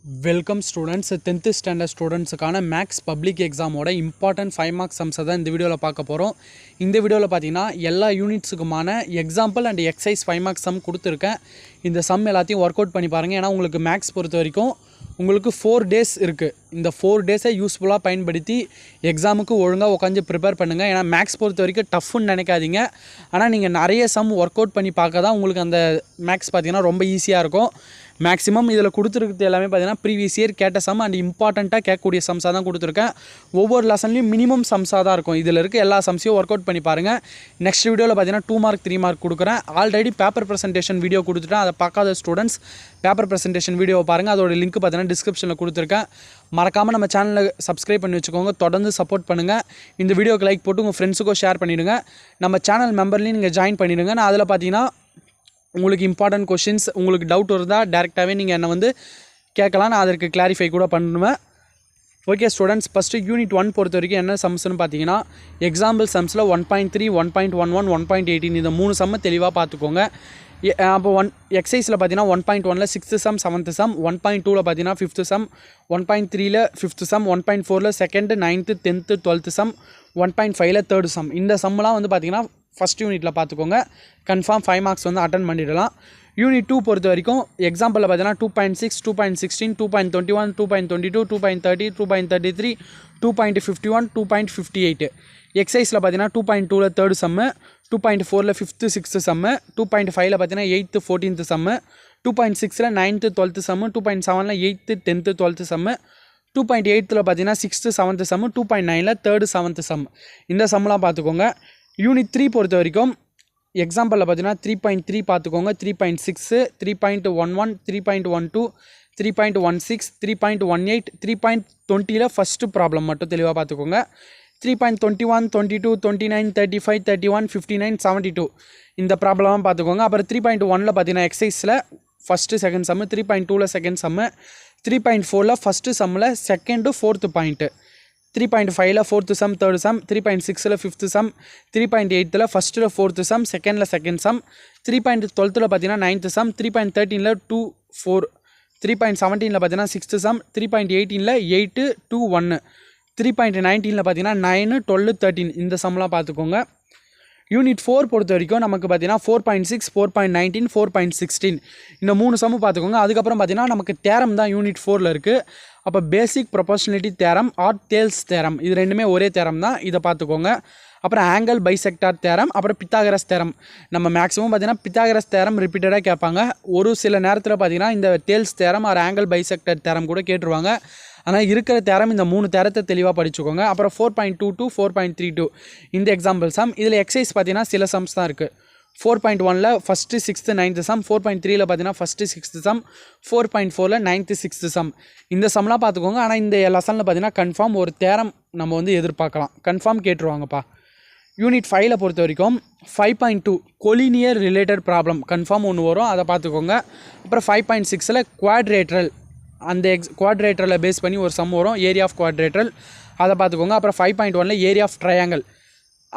Welcome students, 10th standard ஸ்டூடெண்ட்ஸுக்கான maths public எக்ஸாமோட important 5 marks சம்ஸை தான் இந்த வீடியோவில் பார்க்க போகிறோம். இந்த வீடியோவில் பார்த்தீங்கன்னா எல்லா யூனிட்ஸுக்குமான example and exercise 5 marks sum கொடுத்துருக்கேன். இந்த சம் எல்லாத்தையும் ஒர்க் அவுட் பண்ணி பாருங்கள். ஏன்னா உங்களுக்கு மேக்ஸ் பொறுத்த வரைக்கும் உங்களுக்கு 4 டேஸ் இருக்குது. இந்த 4 டேஸை யூஸ்ஃபுல்லாக பயன்படுத்தி எக்ஸாமுக்கு ஒழுங்காக உட்காந்து ப்ரிப்பேர் பண்ணுங்கள். ஏன்னா மேக்ஸ் பொறுத்த வரைக்கும் டஃப்னு நினைக்காதீங்க. ஆனால் நீங்கள் நிறைய சம் ஒர்க் அவுட் பண்ணி பார்க்க தான் உங்களுக்கு அந்த மேக்ஸ் பார்த்திங்கன்னா ரொம்ப ஈஸியாக இருக்கும். மேக்ஸிமம் இதில் கொடுத்துருக்கிறது எல்லாமே பார்த்தீங்கன்னா ப்ரீவியஸ் இயர் கேட்ட சம் அண்ட் இம்பார்ட்டண்ட்டாக கேட்கக்கூடிய சம்ஸாக தான் கொடுத்துருக்கேன். ஒவ்வொரு லெசன்லையும் மினிமம் சம்ஸாக தான் இருக்கும். இதில் இருக்க எல்லா சம்ஸையும் ஒர்க் அவுட் பண்ணி பாருங்கள். நெக்ஸ்ட் வீடியோவில் பார்த்தீங்கன்னா 2 மார்க் 3 மார்க் கொடுக்குறேன். ஆல்ரெடி பேப்பர் ப்ரெசன்டேஷன் வீடியோ கொடுத்துட்டேன். அதை பார்க்காத ஸ்டூடெண்ட்ஸ் பேப்பர் ப்ரெசன்டேஷன் வீடியோவை பாருங்கள். அதோட லிங்க் பார்த்தீங்கன்னா டிஸ்கிரிப்ஷனில் கொடுத்துருக்கேன். மறக்காமல் நம்ம சேனலில் சப்ஸ்கிரைப் பண்ணி வச்சுக்கோங்க. தொடர்ந்து சப்போர்ட் பண்ணுங்கள். இந்த வீடியோக்கு லைக் போட்டு உங்கள் ஃப்ரெண்ட்ஸுக்கும் ஷேர் பண்ணிவிடுங்க. நம்ம சேனல் மெம்பர்லையும் நீங்கள் ஜாயின் பண்ணிவிடுங்க. நான் அதில் பார்த்தீங்கன்னா உங்களுக்கு இம்பார்ட்டன்ட் கொஷின்ஸ் உங்களுக்கு டவுட் இருந்தால் டேரெக்டாகவே நீங்கள் என்னை வந்து கேட்கலாம். நான் அதற்கு கிளாரிஃபை கூட பண்ணுவேன். ஓகே ஸ்டூடெண்ட்ஸ், ஃபஸ்ட்டு யூனிட் 1 பொறுத்த வரைக்கும் என்ன சம்ஸ்னு பார்த்தீங்கன்னா எக்ஸாம்பிள் சம்ஸில் 1.3, 1.11, 1.18 இந்த 3 சம்மை தெளிவாக பார்த்துக்கோங்க. அப்போ எக்ஸசைஸில் பார்த்தீங்கன்னா 1.1ல் 6th சம் 7th சம், 1.2ல் பார்த்தீங்கன்னா 5th சம், 1.3ல் 5th சம், 1.4ல் 2nd, 9th, 10th, 12th sum, 1.5ல் 3rd சம். இந்த சம்மெலாம் வந்து பார்த்தீங்கன்னா ஃபஸ்ட் யூனிட்டில் பார்த்துக்கோங்க. கன்ஃபார்ம் 5 மார்க்ஸ் வந்து அட்டன் பண்ணிடலாம். யூனிட் 2 பொறுத்த வரைக்கும் எக்ஸாம்பிளில் பார்த்தீங்கன்னா 2.6, 2.16, 2.21, 2.22, 2.30, 2.33, 2.51, 2.58. எக்ஸசைஸில் பார்த்தீங்கன்னா 2.2ல் 3rd சம்மு, 2.4ல் 5th 6th சம்மு, 2.5ல் பார்த்தீங்கன்னா 8th 14th சம்மு, 2.6ல் 9th 12th சம்மு, 2.7ல் 8th 10th 12th சம்மு, 2.8ல் பார்த்தீங்கன்னா 6th 7th சம்மு, 2.9ல் 3rd 7th சம். இந்த சம்மெலாம் பார்த்துக்கோங்க. யூனிட் 3 பொறுத்த வரைக்கும் எக்ஸாம்பிளில் பார்த்தீங்கன்னா 3.3 பார்த்துக்கோங்க, 3.6, 3.11, 3.12, 3.16, 3.18, 3.20ல் ஃபஸ்ட்டு ப்ராப்ளம் மட்டும் தெளிவாக பார்த்துக்கோங்க. 3.21, 22, 29, 35, 31, 59, 72 இந்த ப்ராப்ளமாக பார்த்துக்கோங்க. அப்புறம் 3.1ல் பார்த்தீங்கன்னா எக்ஸசைஸில் ஃபஸ்ட்டு செகண்ட் சம்மு, 3.2ல் செகண்ட் சம்மு, 3.4ல் ஃபஸ்ட்டு சம்மில் செகண்டு 4th பாயிண்ட்டு, 3.5ல் 4th சம் 3rd சம், 3.6ல் 5th சம், 3.8ல் ஃபஸ்ட்டில் 4th சம், செகண்டில் செகண்ட் சம், 3.12ல் பார்த்தீங்கன்னா 9th சம், 3.13ல் 2, 4, 3.17ல் பார்த்தீங்கன்னா 6th சம், 3.18ல் 8, 2, 1, 3.19ல் பார்த்தீங்கன்னா 9, 12, 13 இந்த சம்லாம் பார்த்துக்கோங்க. யூனிட் 4 பொறுத்த வரைக்கும் நமக்கு பார்த்தீங்கன்னா 4.6, 4.19, 4.16 இந்த 3 சம்மு பார்த்துக்கோங்க. அதுக்கப்புறம் பார்த்தீங்கன்னா நமக்கு தேரம் தான் யூனிட் 4ல் இருக்குது. அப்போ basic proportionality theorem or Thales theorem இது ரெண்டுமே ஒரே தேரம் தான், இதை பார்த்துக்கோங்க. அப்புறம் ஆங்கிள் பைசெக்டார் தேரம், அப்புறம் பித்தாகரஸ் தேரம். நம்ம மேக்ஸிமம் பார்த்தீங்கன்னா பித்தாகரஸ் தேரம் ரிப்பீட்டடாக கேட்பாங்க. ஒரு சில நேரத்தில் பார்த்தீங்கன்னா இந்த Thales theorem or angle bisector theorem கூட கேட்டுருவாங்க. ஆனால் இருக்கிற தேரம் இந்த 3 தேரத்தை தெளிவாக படிச்சுக்கோங்க. அப்புறம் 4.22, 4.32 இந்த எக்ஸாம்பிள் சம். இதில் எக்ஸசைஸ் பார்த்தீங்கன்னா சில சம்ஸ் தான் இருக்குது. 4.1ல் ஃபஸ்ட்டு 6th 9th சம், 4.3ல் பார்த்தீங்கன்னா first 6th some, 4.4ல் 9th 6th some இந்த சம்லாம் பார்த்துக்கோங்க. ஆனால் இந்த லெசனில் பார்த்தீங்கன்னா கன்ஃபார்ம் ஒரு தேரம் நம்ம வந்து எதிர்பார்க்கலாம். கன்ஃபார்ம் கேட்டுருவாங்கப்பா. யூனிட் 5ல் பொறுத்த வரைக்கும் 5.2 கொலினியர் ரிலேட்டட் ப்ராப்ளம் கன்ஃபார்ம் ஒன்று வரும், அதை பார்த்துக்கோங்க. அப்புறம் 5.6ல் குவாட்ரேட்ரல் அந்த குவாட்ரேட்டரில் பேஸ் பண்ணி ஒரு சம் வரும், ஏரியா ஆஃப் குவாட்ரேட்டரல் அதை பார்த்துக்கோங்க. அப்புறம் 5.1ல் ஏரியா ஆஃப் ட்ரையாங்கிள்.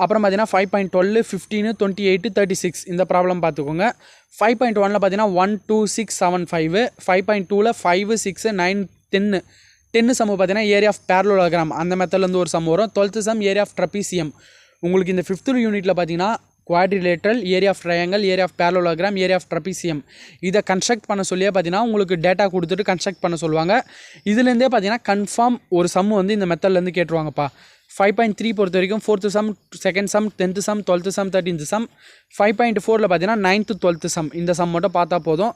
அப்புறம் பார்த்தீங்கன்னா 5.12, 15, 28, 36 இந்த ப்ராப்ளம் பார்த்துக்கோங்க. 5.1ல் பார்த்தீங்கன்னா 1, 2, 6, 7, 5, 5.2ல் 5, 6, 9, 10 சம்மு பார்த்தீங்கன்னா ஏரியா ஆஃப் பேரலோகிராம் அந்த மெத்தட்லேருந்து ஒரு சம் வரும். 12th some area of trapezium. உங்களுக்கு இந்த 5th யூனிட்டில் பார்த்தீங்கன்னா quadrilateral, area of triangle, area of parallelogram, area of trapezium இதை கன்ஸ்ட்ரக்ட் பண்ண சொல்லியே பார்த்தீங்கன்னா உங்களுக்கு டேட்டா கொடுத்துட்டு கன்ஸ்ட்ரக்ட் பண்ண சொல்லுவாங்க. இதுலேருந்தே பார்த்தீங்கன்னா கன்ஃபார்ம் ஒரு சம் வந்து இந்த மெத்தட்லேருந்து கேட்டுருவாங்கப்பா. 5.3 பொறுத்த வரைக்கும் 4th sum, 2nd sum, 10th sum, 12th sum, 13th sum. 5.4ல் பார்த்தீங்கன்னா 9th 12th சம் இந்த சம் மட்டும் பார்த்தா போதும்.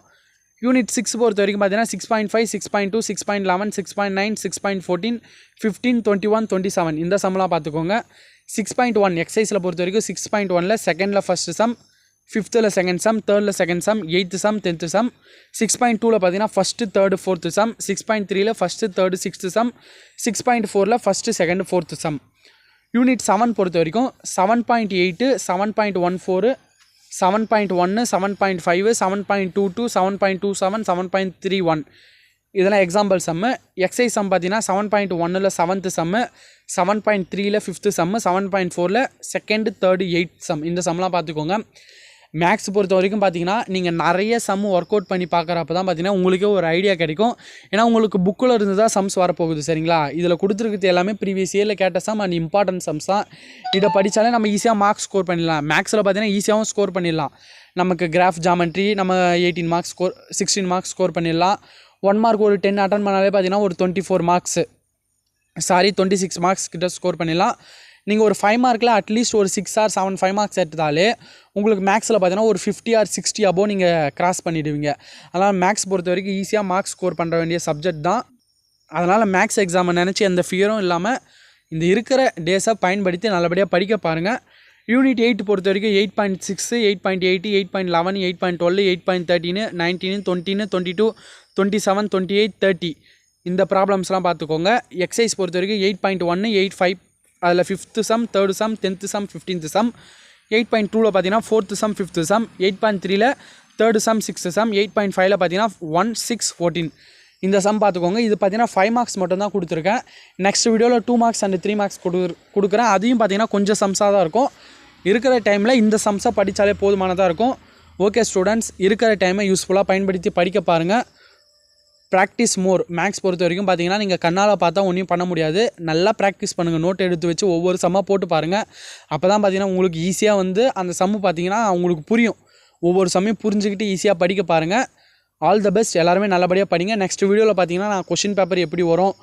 யூனிட் 6 பொறுத்த வரைக்கும் பார்த்தீங்கன்னா 6.5, 6.2, 6.11, 6.9, 6.14, 15, 21, 27 இந்த சம்லாம் பார்த்துக்கோங்க. 6.1 எக்ஸசைஸில் பொறுத்த வரைக்கும் 6.1ல் செகண்டில் first sum, 5th second sum, 3rd second sum, 8th sum, 10th sum. 6.2ல் பார்த்தீங்கன்னா ஃபஸ்ட்டு 3rd 4th சம், 6.3ல் ஃபஸ்ட்டு 3rd 6th சம், 6.4ல் first second 4th sum. Unit 7 பொறுத்த வரைக்கும் 7.8, 7.14, 7.1, 7.5, 7.22, 7.27, 7.31 இதெல்லாம் எக்ஸாம்பிள் சம்மு. எக்ஸசைஸ் சம் பார்த்தீங்கன்னா 7.1ல் 7th சம்மு, 7.3ல் 5th சம்மு, 7.4ல் 2nd, 3rd, 8th some இந்த சம்லாம் பார்த்துக்கோங்க. மேக்ஸ் பொறுத்த வரைக்கும் பார்த்தீங்கன்னா நீங்கள் நிறைய சம் ஒர்க் அவுட் பண்ணி பார்க்குறப்ப தான் பார்த்தீங்கன்னா உங்களுக்கே ஒரு ஐடியா கிடைக்கும். ஏன்னா உங்களுக்கு புக்கில் இருந்து தான் சம்ஸ் வரப்போகுது சரிங்களா. இதில் கொடுத்துருக்கிறது எல்லாமே ப்ரீவியஸ் இயரில் கேட்ட சம் அண்ட் இம்பார்ட்டன்ட் சம்ஸ் தான். இதை படித்தாலே நம்ம ஈஸியாக மார்க்ஸ் ஸ்கோர் பண்ணிடலாம். மேக்ஸில் பார்த்தீங்கன்னா ஈஸியாகவும் ஸ்கோர் பண்ணிடலாம். நமக்கு கிராஃப் ஜாமெண்ட்ரி நம்ம 18 மார்க்ஸ் ஸ்கோர் 16 மார்க்ஸ் ஸ்கோர் பண்ணிடலாம். 1 மார்க் ஒரு 10 அட்டன் பண்ணாலே பார்த்தீங்கன்னா ஒரு 24 மார்க்ஸு 26 மார்க்ஸ் கிட்ட ஸ்கோர் பண்ணிடலாம். நீங்கள் ஒரு 5 மார்க்கில் அட்லீஸ்ட் ஒரு 6 or 7 5 மார்க்ஸ் எடுத்தாலே உங்களுக்கு மேக்ஸில் பார்த்தீங்கன்னா ஒரு 50 or 60 அபோவ் நீங்கள் கிராஸ் பண்ணிவிடுவீங்க. அதனால் மேக்ஸ் பொறுத்த வரைக்கும் ஈஸியாக மார்க்ஸ் ஸ்கோர் பண்ணுற வேண்டிய சப்ஜெக்ட் தான். அதனால் மேக்ஸ் எக்ஸாமை நினச்சி எந்த ஃபியரும் இல்லாமல் இந்த இருக்கிற டேஸை பயன்படுத்தி நல்லபடியாக படிக்க பாருங்கள். யூனிட் 8 பொறுத்த வரைக்கும் 8.6 8.8 8.11 8.12 8.13 19 20 22 27 28 30 இந்த ப்ராப்ளம்ஸ்லாம் பார்த்துக்கோங்க. எக்ஸசைஸ் பொறுத்த வரைக்கும் 8.1 8.5 அதில் 5th sum 3rd sum 10th sum 15th sum 8.2ல் பார்த்தீங்கன்னா 4th சம் 5th சம் 8.3ல் 3rd சம் 6th சம் 8.5ல் பார்த்தீங்கன்னா 1 6 14 இந்த சம் பார்த்துக்கோங்க. இது பார்த்தீங்கன்னா 5 மார்க்ஸ் மட்டும் தான் கொடுத்துருக்கேன். நெக்ஸ்ட் வீடியோவில் 2 மார்க்ஸ் அண்ட் 3 மார்க்ஸ் கொடுக்குறேன். அதையும் பார்த்தீங்கன்னா கொஞ்சம் சம்ஸாக தான் இருக்கும். இருக்கிற டைமில் இந்த சம்ஸை படித்தாலே போதுமானதாக இருக்கும். ஓகே ஸ்டூடெண்ட்ஸ், இருக்கிற டைமை யூஸ்ஃபுல்லாக பயன்படுத்தி படிக்க பாருங்கள். ப்ராக்டிஸ் மோர். மேக்ஸ் பொறுத்த வரைக்கும் பார்த்தீங்கன்னா நீங்கள் கண்ணால் பார்த்தா ஒன்றும் பண்ண முடியாது. நல்லா ப்ராக்டிஸ் பண்ணுங்கள். நோட் எடுத்து வச்சு ஒவ்வொரு சம்மாக போட்டு பாருங்கள். அப்போ தான் பார்த்தீங்கன்னா உங்களுக்கு ஈஸியாக அந்த சம்மு பார்த்தீங்கன்னா உங்களுக்கு புரியும். ஒவ்வொரு சம்மையும் புரிஞ்சுக்கிட்டு ஈஸியாக படிக்க பாருங்கள். All the best. எல்லாருமே நல்லபடியாக படிங்க. நெக்ஸ்ட் வீடியோவில் பார்த்தீங்கன்னா நான் கொஷின் பேப்பர் எப்படி வரும்,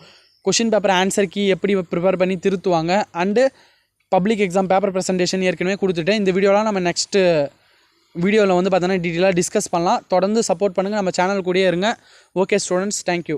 கொஷின் பேப்பர் ஆன்சர் கீ எப்படி ப்ரிப்பேர் பண்ணி திருத்துவாங்க, and public exam paper presentation ஏற்கனவே கொடுத்துட்டேன். இந்த வீடியோலாம் நம்ம நெக்ஸ்ட்டு வீடியோவில் பார்த்தோன்னா டீட்டெயிலாக டிஸ்கஸ் பண்ணலாம். தொடர்ந்து சப்போர்ட் பண்ணுங்கள். நம்ம சேனல் கூடயே இருங்க. Okay students, thank you.